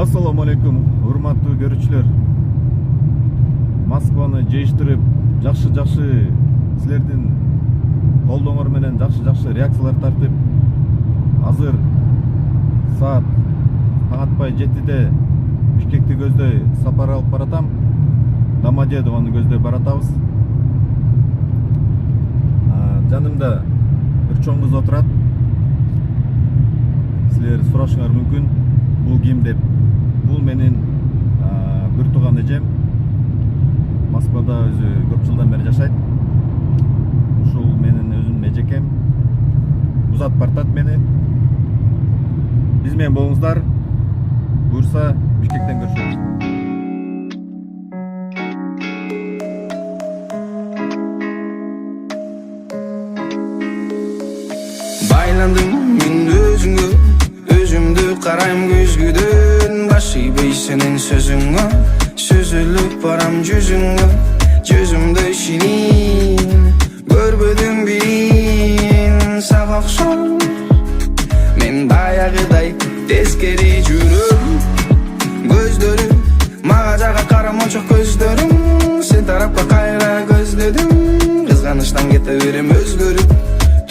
Assalamu алейкум, урматтуу көрүүчүлөр. Москваны жейиштирип, жакшы силердин колдооңор менен жакшы реакциялар тартып, азыр саат таң атпай 7-де Бишкекти көздөй сапар алып баратам. Домодедовону көздөй баратабыз. Жанымда бир чоң кыз отурат. Силер сурашыңар мүмкүн, бул ким деп. Бул менин бир тууган эжем. Москвада өзү көп жылдан бери жашайт. Ушул менин өзүмдүн эжекем. Узат бартат мени. Биз менен болуңуздар. Буюрса Бишкектен көрүшөбүз. Байландым мен өзүңө, өзүмдү карайм көзгүдөн. Башыйбай сенин сөзүңө, сүзүлүп барам жүзүңө. Жүзүмдө ширин, көрбөдүм бирин. Сага окшоп мен баягыдай тескери жүрөм. Көздөрүм мага жака карамончо көздөрүм. Сен тарапка кайра көздөдүм. Кызганычтан кете берем өзгөрүп,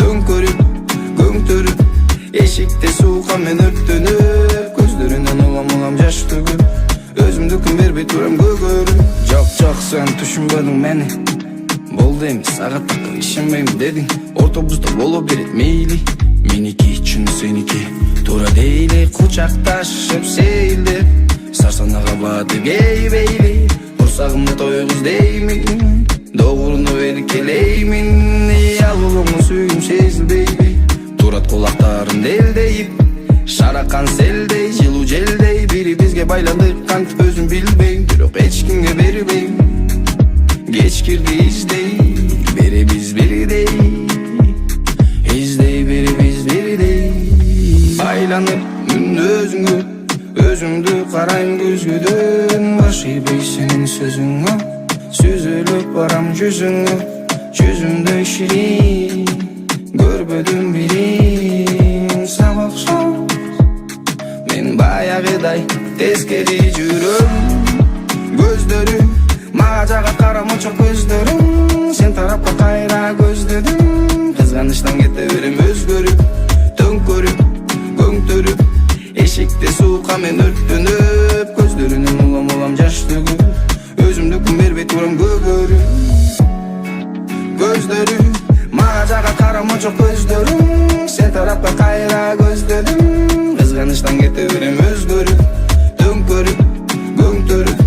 төңкөрүп, көңтөрүп. Эшикте суукка мен өрттөнүп, көздөрүнөн улам жаш төгүп. Өзүмдүкүн бербей турам көгөрүп. Жок, сен түшүнбөдүң мени. Болду эмес, сагаттыкка ишенбейм дедиң. Ортобузда боло берет мейли. Меники чын сеники, туура дейли. Кучакташып сейилдеп, сарсанага батып ейбейли. Курсагымды тойгуз деймин, догуруну эркелеймин. Ал улуңу сүйгүм сезилбейби, турат кулактарым делдейип. Шаракан селдей, жылуу желдей, бири бизге байландык кантип өзүм билбейм. Бирок эч кимге бербейм, кечкирди издей, беребиз бирдей. Издей беребиз бирдей. Байланып мүн өзүңө, өзүмдү карайм көзгүдөн. Башыйбай сенин сөзүңө, сүзүлүп барам жүзүңө. Жүзүмдө ширин, көрбөдүм бирин. Сага окшоп мен баягыдай тескери жүрөм. Көздөрүм мага жака карамончо көздөрүм. Сен тарапка кайра көздөдүм. Кызганычтан кете берем өзгөрүп, төңкөрүп, көңтөрүп. Эшикте суукка мен өрттөнүп, көздөрүнөн улам жаш төгүп. Өзүмдүкүн бербей турам көгөрүп. Көздөрүм мага жака карамончо көздөрүм. Сен тарапка кайра көздөдүм. Кызганычтан кете берем өзгөрүп, төңкөрүп, көңтөрүп.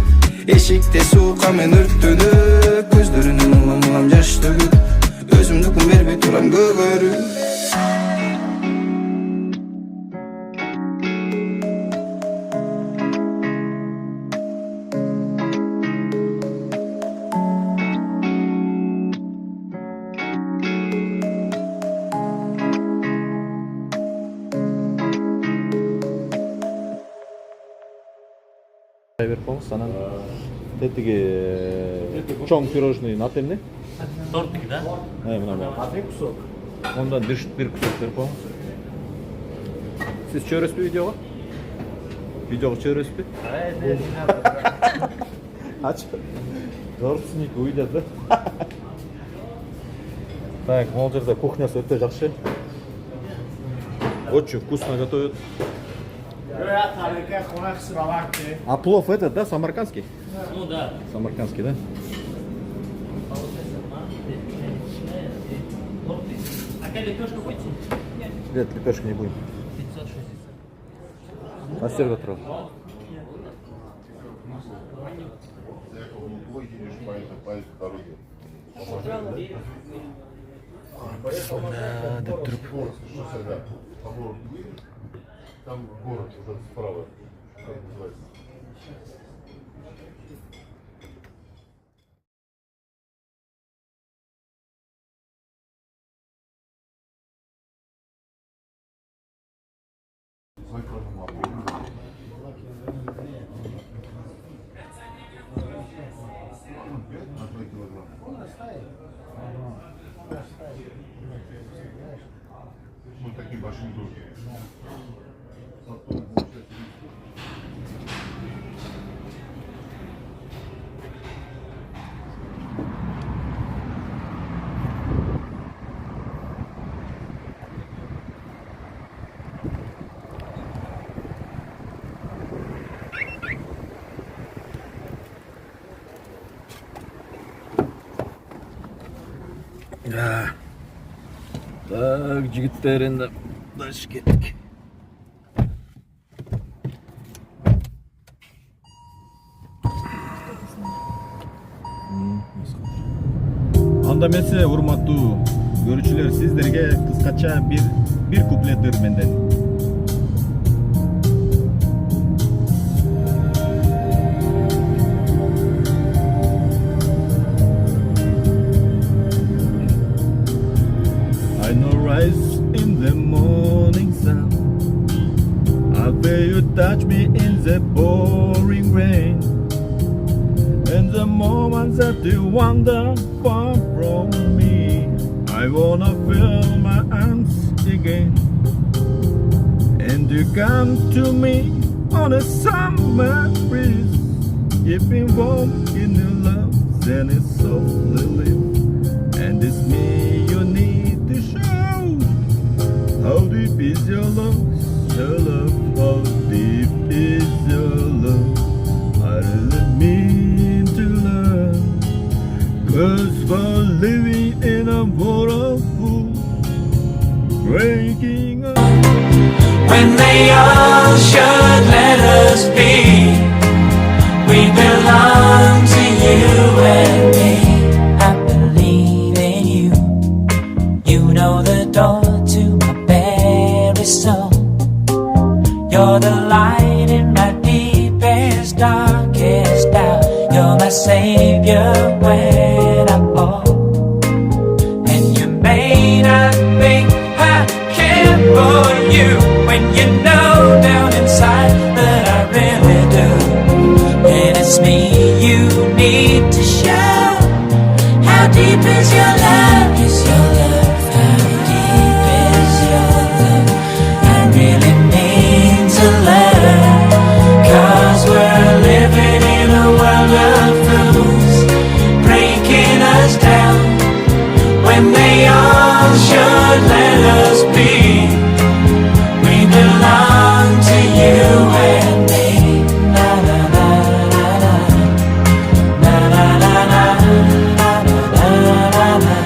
Эшикте суукка мен өрттөнүп, көздөрүнөн улам жаш төгүп. Өзүмдүкүн бербей турам көгөрүп. Берип коңуз, анан тетиги чоң пирожныйдын аты эмне? Тортик да? Мына. Один кусок. Ондан бир кусок берип коңуз. Сиз чөйрөсүзбү видеого? Видеого чөйрөсүзбү? Ач. Торсник уйдат да. Так, могул жерде кухнясы өтө жакшы. Очень вкусно готовят. А плов этот, да, самаркандский? Ну да. Самаркандский, да? А какая лепешка будете? Нет, лепешки не будем. 560. А сыр готов. Да, труп. Там город уже справа. Как называется? Вот таким большим духом. Потом, получается, Так, жігіттер, енді дальше кеттік. Анда эмесе, урматтуу көрүүчүлөр, сиздерге кыскача бир куплеттер менден. I know rise in the morning sun, I feel you touch me in the pouring rain, and the moments that you wander far from me, I wanna feel my arms again, and you come to me on a summer breeze, keeping warm in your love, then it's softly live, and it's me you need to show. How deep is your love, how deep is your love, I really mean to love, 'cause we're living in a world of fools, breaking up. When they all should let us be, we belong to you and me. I believe in you. You know the door to my very soul. You're the light in my deepest, darkest doubt. You're my savior when I fall. And you may not think I care for you, when you know down inside that I really do. And it's me you need to show. How deep is your love? Is your love? How deep is your love? I really mean to love, 'cause we're living in a world of fools, breaking us down when they all should let us be. We belong to you and me. Na na na na na, na na na na, na na na na.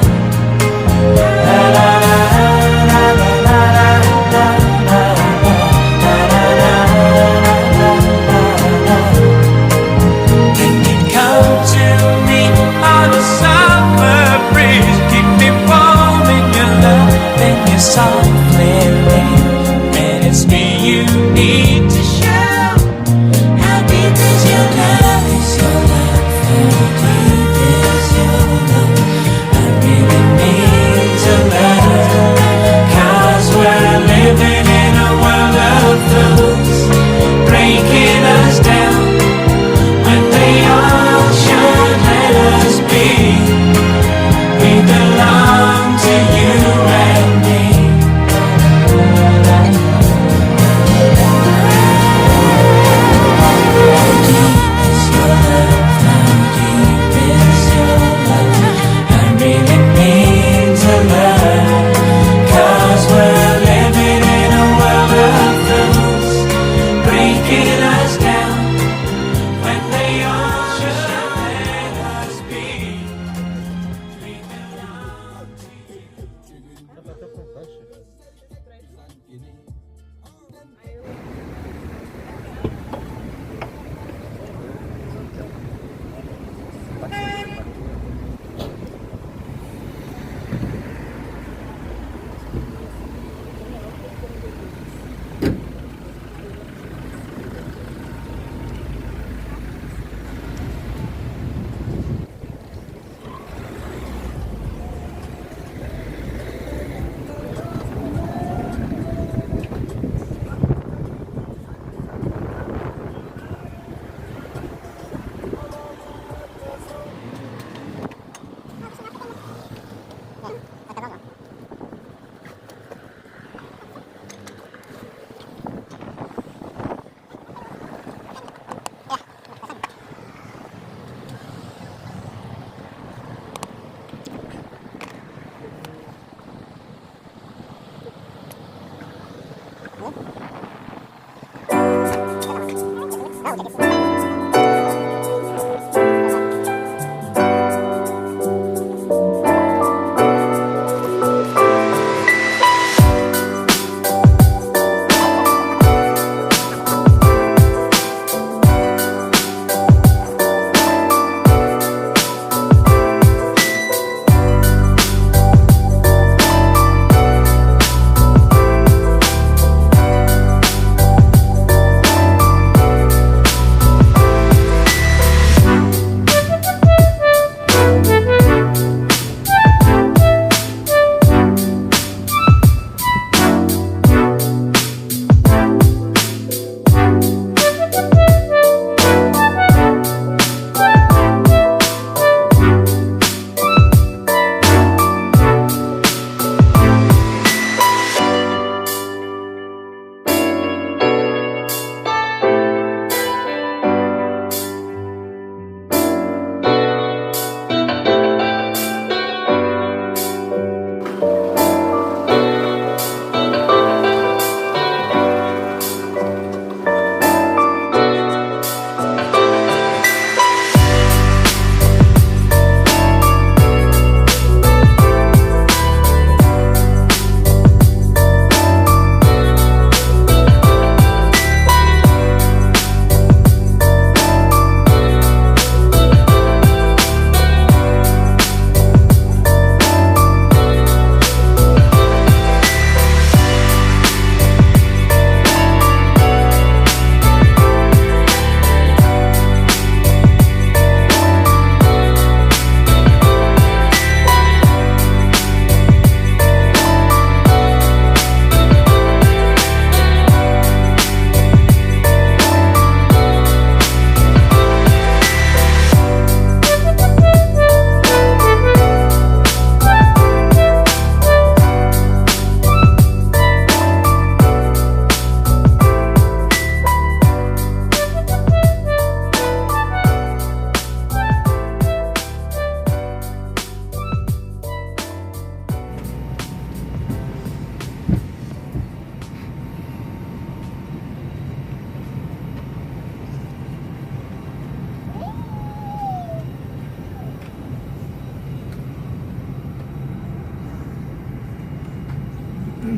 И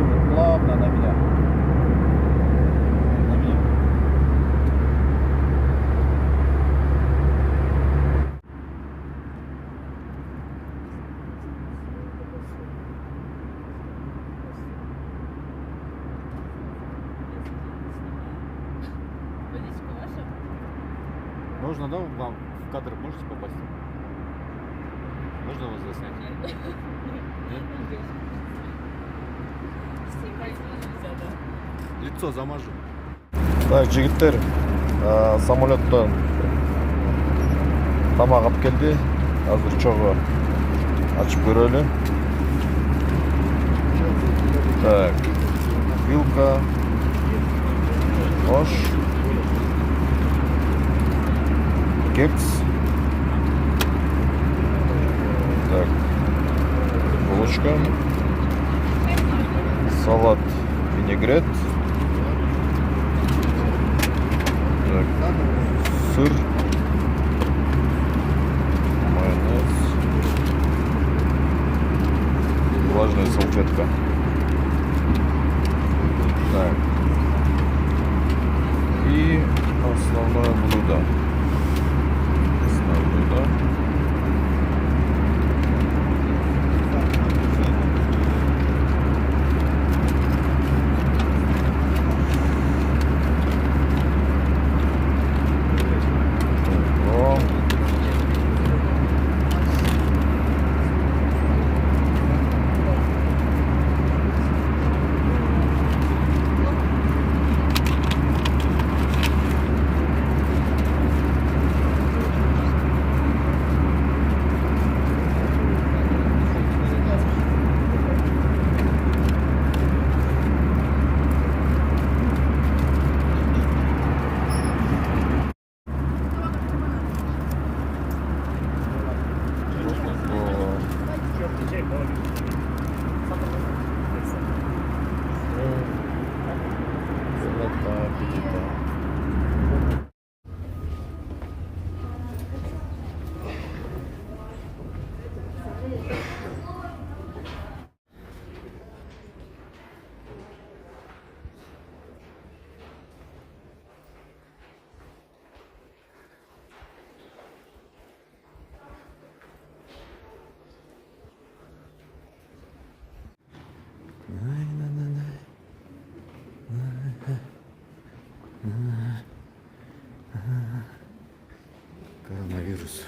вот плавно на меня. На меня. Водичка ваша? Можно, да, вам в кадр можете попасть? Можно вас заснять? Нет. Снимать нельзя, да. Лицо замажу. Так, жігіттер, самолеттан тамақ алып келді. Азыр чоғы açıp көрелі. Так, вилка, нож, кекс. Так, булочка, салат, винегрет. Так, сыр, майонез, влажная салфетка. Так. И основное блюдо. Основное блюдо. О. Коронавирус.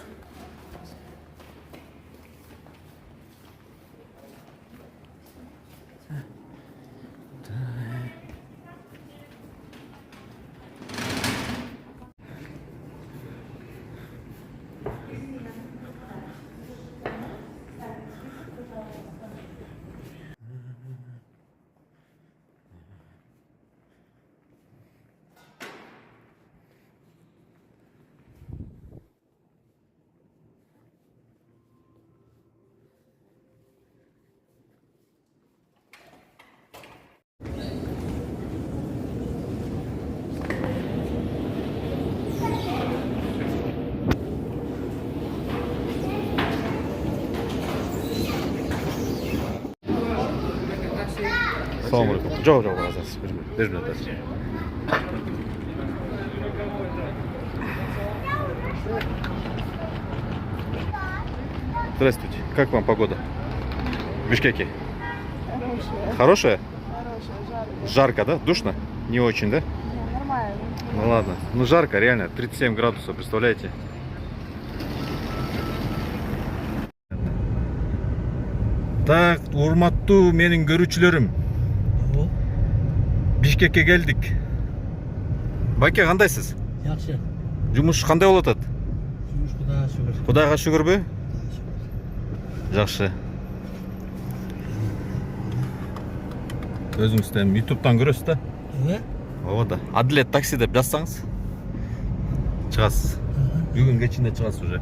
Ассалаумалейкум. Жоқ, разас. Бер минут. Здравствуйте. Как вам погода? В Бишкеке? Хорошая. Хорошая? Хорошая, жарко. Жарко, да? Душно? Не очень, да? Не, нормально. Ну ладно. Ну жарко, реально. 37 градусов, представляете? Так, урматтуу менин көрүүчүлөрүм. Бишкекке келдик. Байке, кандайсыз? Yaxshi. Жумуш кандай болуп атат? Yumush Xudoga shukr. Кудайга шүгүрбү? Жакшы. Өзүңүз да YouTube'дан көрөсүз да? Ооба да. Адилет такси деп жазсаңыз чыгасыз. Бүгүн кечинде чыгасыз уже.